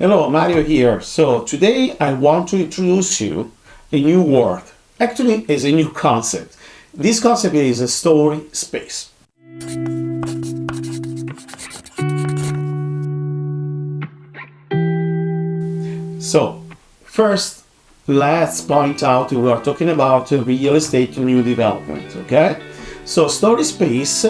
Hello, Mario here. So today I want to introduce you a new word. Actually, it's a new concept. This concept is a story space. So first, let's point out we are talking about real estate new development. Okay, so story space.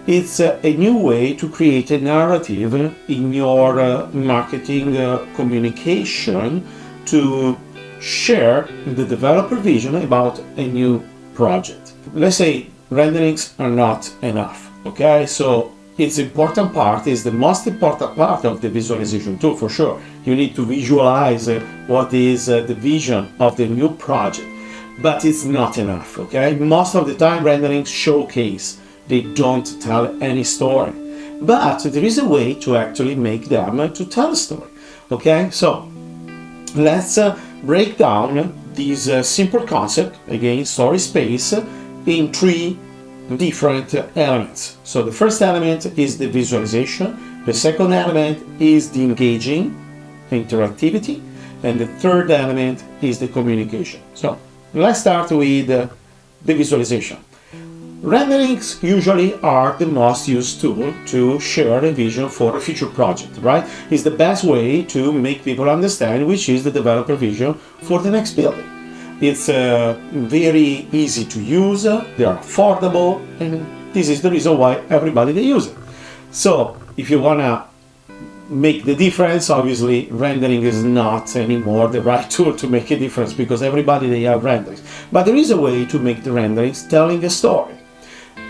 It's a new way to create a narrative in your marketing communication to share the developer vision about a new project. Let's say renderings are not enough, okay? So it's important part, is the most important part of the visualization tool for sure. You need to visualize what is the vision of the new project, but it's not enough, okay? Most of the time renderings showcase, they don't tell any story, but there is a way to actually make them to tell a story. Okay, so let's break down this simple concept, again story space, in three different elements. So the first element is the visualization, the second element is the engaging interactivity, and the third element is the communication. So let's start with the visualization. Renderings usually are the most used tool to share a vision for a future project, right? It's the best way to make people understand which is the developer vision for the next building. It's very easy to use, they are affordable, and this is the reason why everybody they use it. So if you wanna make the difference, obviously rendering is not anymore the right tool to make a difference because everybody they have renderings. But there is a way to make the renderings telling a story.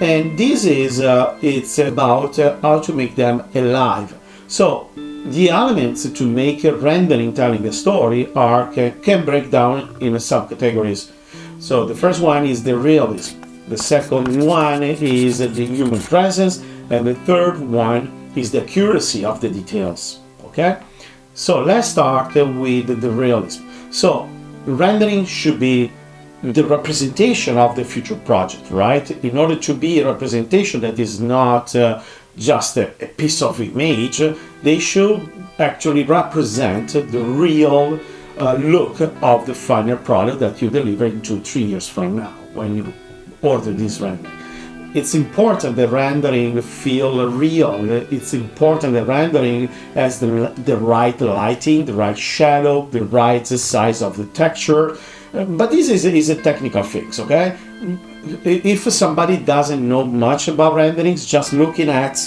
And this is, it's about how to make them alive. So the elements to make a rendering telling a story are can break down in subcategories. So the first one is the realism. The second one is the human presence. And the third one is the accuracy of the details. Okay? So let's start with the realism. So rendering should be the representation of the future project, right? In order to be a representation that is not just a piece of image, they should actually represent the real look of the final product that you deliver in 2-3 years from now when you order this rendering. It's important that rendering feel real. It's important that rendering has the right lighting, the right shadow, the right size of the texture. But this is a technical fix, okay? If somebody doesn't know much about renderings, just looking at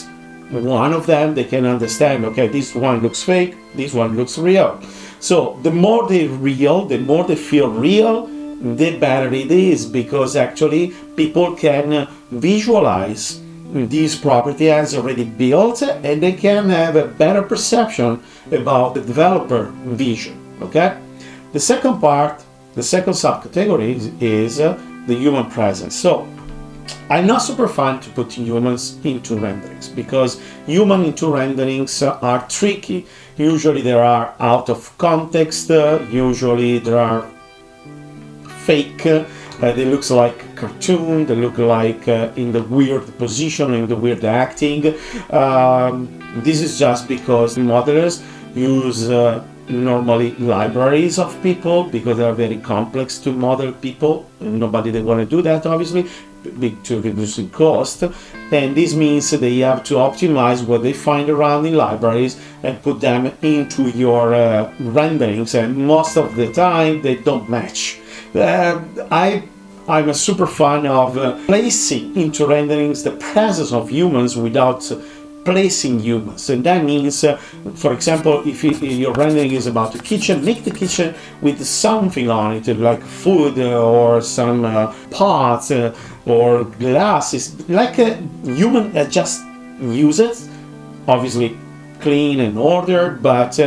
one of them, they can understand, okay, this one looks fake, this one looks real. So the more they're real, the more they feel real, the better it is, because actually people can visualize this property as already built and they can have a better perception about the developer vision, okay? The second part, the second subcategory is the human presence. So I'm not super fan to put humans into renderings because human into renderings are tricky. Usually they are out of context, usually there are fake, they look like cartoon, they look like in the weird position, in the weird acting. This is just because modelers use normally libraries of people because they are very complex to model people. Nobody they want to do that, obviously, to reducing cost, and this means they have to optimize what they find around in libraries and put them into your renderings, and most of the time they don't match. I'm a super fan of placing into renderings the presence of humans without placing humans, and that means, for example, if your rendering is about a kitchen, make the kitchen with something on it, like food or some pots or glasses, like a human just use it, obviously clean and ordered, but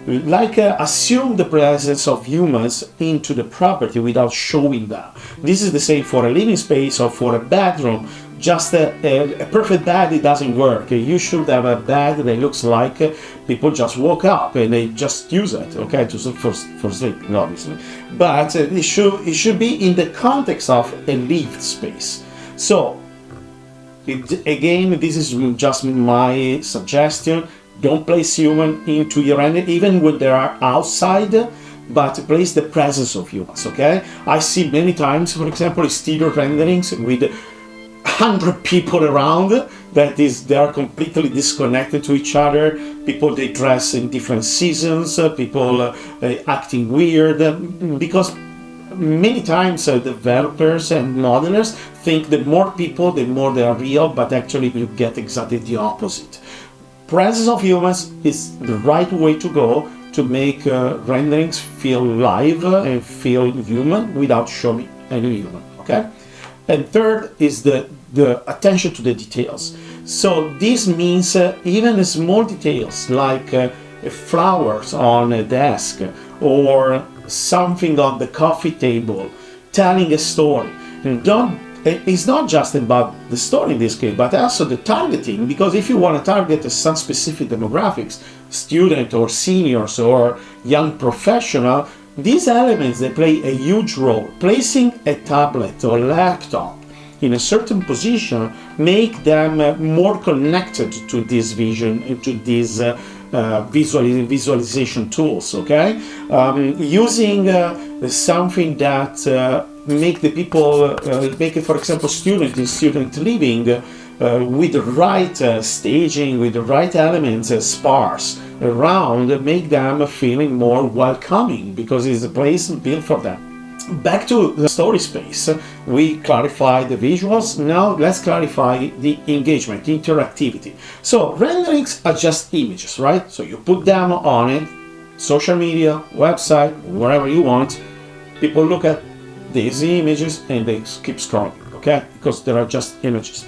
assume the presence of humans into the property without showing them. This is the same for a living space or for a bedroom. Just a perfect bed, it doesn't work. You should have a bed that looks like people just woke up and they just use it, okay, for sleeping, obviously. But it should be in the context of a lived space. So again, this is just my suggestion. Don't place human into your render, even when they are outside, but place the presence of humans, okay? I see many times, for example, exterior renderings with 100 people around they are completely disconnected to each other. People, they dress in different seasons, people acting weird, because many times developers and modelers think that more people, the more they are real, but actually you get exactly the opposite. Presence of humans is the right way to go to make renderings feel live and feel human without showing any human, okay? And third is the attention to the details. So this means even small details like flowers on a desk or something on the coffee table, telling a story. It's not just about the story in this case, but also the targeting, because if you want to target some specific demographics, student or seniors or young professional, these elements, they play a huge role. Placing a tablet or laptop in a certain position make them more connected to this vision and to these visualization tools, okay? Using something that make the people, make it, for example, student in student living with the right staging, with the right elements sparse around, make them feeling more welcoming because it's a place built for them. Back to the story space, we clarified the visuals. Now let's clarify the engagement, the interactivity. So renderings are just images, right? So you put them on it, social media, website, wherever you want. People look at these images and they keep scrolling, okay? Because they are just images.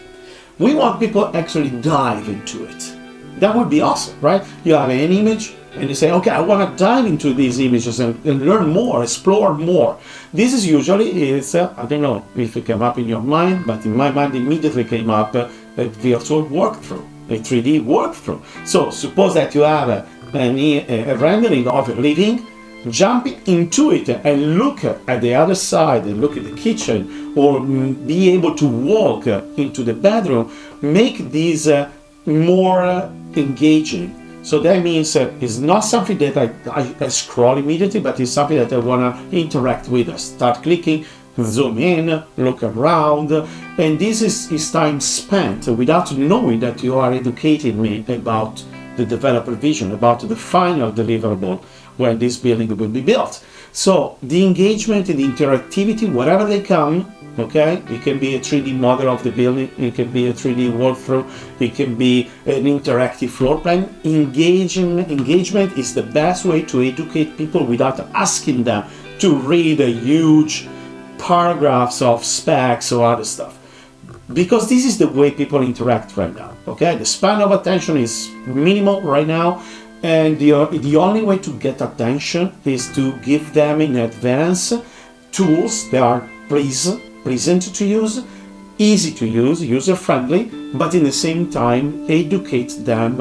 We want people actually dive into it. That would be awesome, right? You have an image and you say, okay, I want to dive into these images and learn more, explore more. This is usually, I don't know if it came up in your mind, but in my mind immediately came up a virtual walkthrough, a 3D walkthrough. So suppose that you have a rendering of a living, jump into it and look at the other side and look at the kitchen, or be able to walk into the bedroom, make these more engaging. So that means it's not something that I scroll immediately, but it's something that I want to interact with. I start clicking, zoom in, look around, and this is time spent without knowing that you are educating me about the developer vision, about the final deliverable when this building will be built. So the engagement and the interactivity, whatever they come, okay, it can be a 3D model of the building, it can be a 3D walkthrough, it can be an interactive floor plan. Engagement is the best way to educate people without asking them to read a huge paragraphs of specs or other stuff. Because this is the way people interact right now, okay? The span of attention is minimal right now, and the only way to get attention is to give them in advance tools that are pleasant to use, easy to use, user-friendly, but in the same time educate them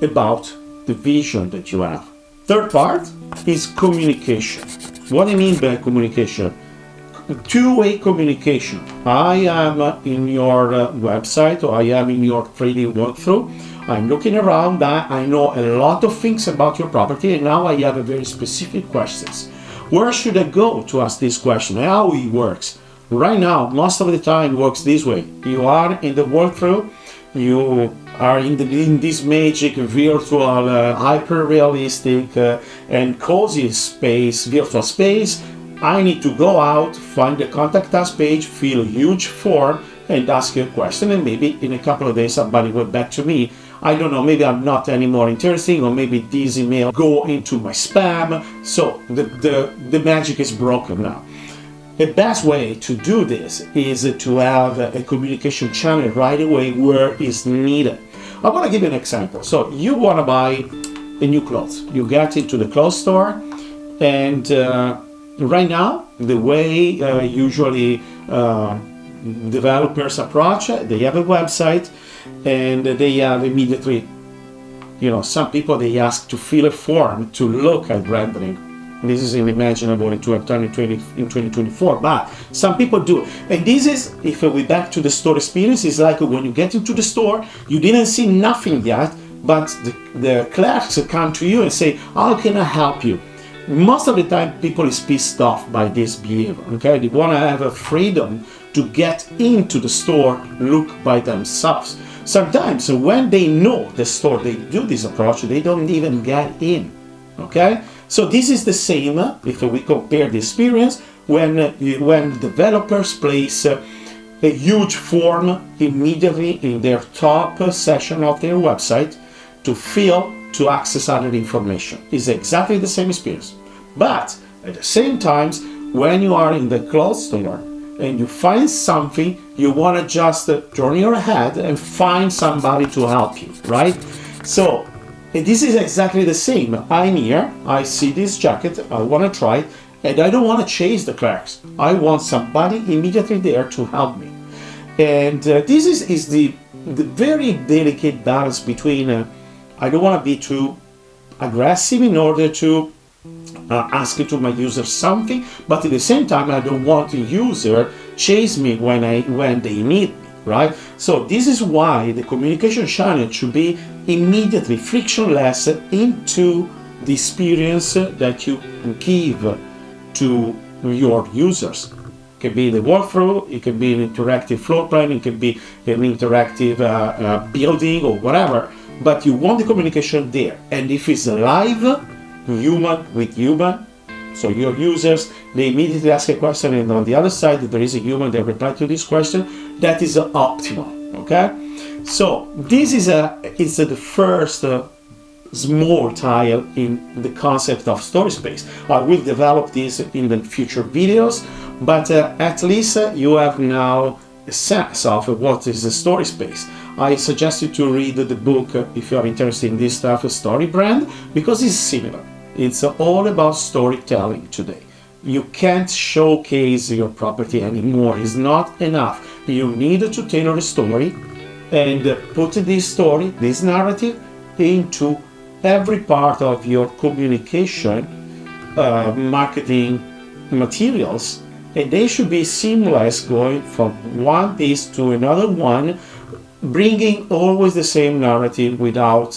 about the vision that you have. Third part is communication. What I mean by communication? Two-way communication. I am in your website, or I am in your 3D walkthrough. I'm looking around, I know a lot of things about your property, and now I have a very specific questions. Where should I go to ask this question? How it works? Right now, most of the time it works this way. You are in the walkthrough, you are in this magic virtual, hyper-realistic and cozy space, virtual space. I need to go out, find the contact us page, fill a huge form, and ask you a question, and maybe in a couple of days somebody will back to me. I don't know, maybe I'm not any more interesting, or maybe this email go into my spam. So the magic is broken now. The best way to do this is to have a communication channel right away where it's needed. I want to give you an example. So you want to buy a new clothes. You get into the clothes store, and right now, the way usually developers approach, they have a website, and they have immediately, some people, they ask to fill a form to look at rendering. This is unimaginable in 2024, but some people do. And this is, if we back to the store experience, it's like when you get into the store, you didn't see nothing yet, but the clerks come to you and say, how can I help you? Most of the time, people is pissed off by this behavior, okay? They want to have a freedom to get into the store, look by themselves. Sometimes when they know the store, they do this approach, they don't even get in, okay? So this is the same if we compare the experience when developers place a huge form immediately in their top section of their website to fill, to access other information. It's exactly the same experience. But at the same time, when you are in the clothes store and you find something, you want to just turn your head and find somebody to help you, right? So this is exactly the same. I'm here, I see this jacket, I want to try it, and I don't want to chase the clerks. I want somebody immediately there to help me. And this is the very delicate balance between I don't want to be too aggressive in order to ask to my user something, but at the same time I don't want the user chase me when they need me, right? So this is why the communication channel should be immediately frictionless into the experience that you give to your users. It can be the walkthrough, it can be an interactive floor plan, it can be an interactive building or whatever, but you want the communication there. And if it's live, human with human, so your users, they immediately ask a question and on the other side there is a human that reply to this question, that is optimal, okay? So this is the first small tile in the concept of story space. I will develop this in the future videos, but at least you have now a sense of what is the story space. I suggest you to read the book if you are interested in this type of story brand, because it's similar. It's all about storytelling today. You can't showcase your property anymore. It's not enough. You need to tailor a story and put this story, this narrative, into every part of your communication, marketing materials, and they should be seamless, going from one piece to another one, bringing always the same narrative without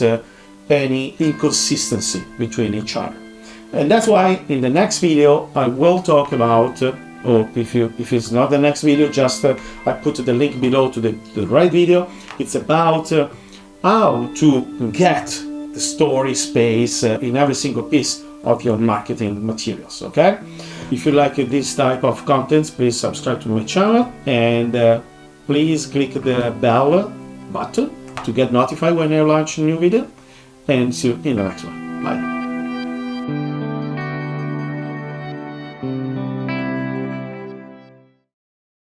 any inconsistency between each other. And that's why in the next video I will talk about, or if it's not the next video, just I put the link below to the right video. It's about how to get the story space in every single piece of your marketing materials, okay? If you like this type of content, please subscribe to my channel and please click the bell button to get notified when I launch a new video, and see you in the next one. Bye.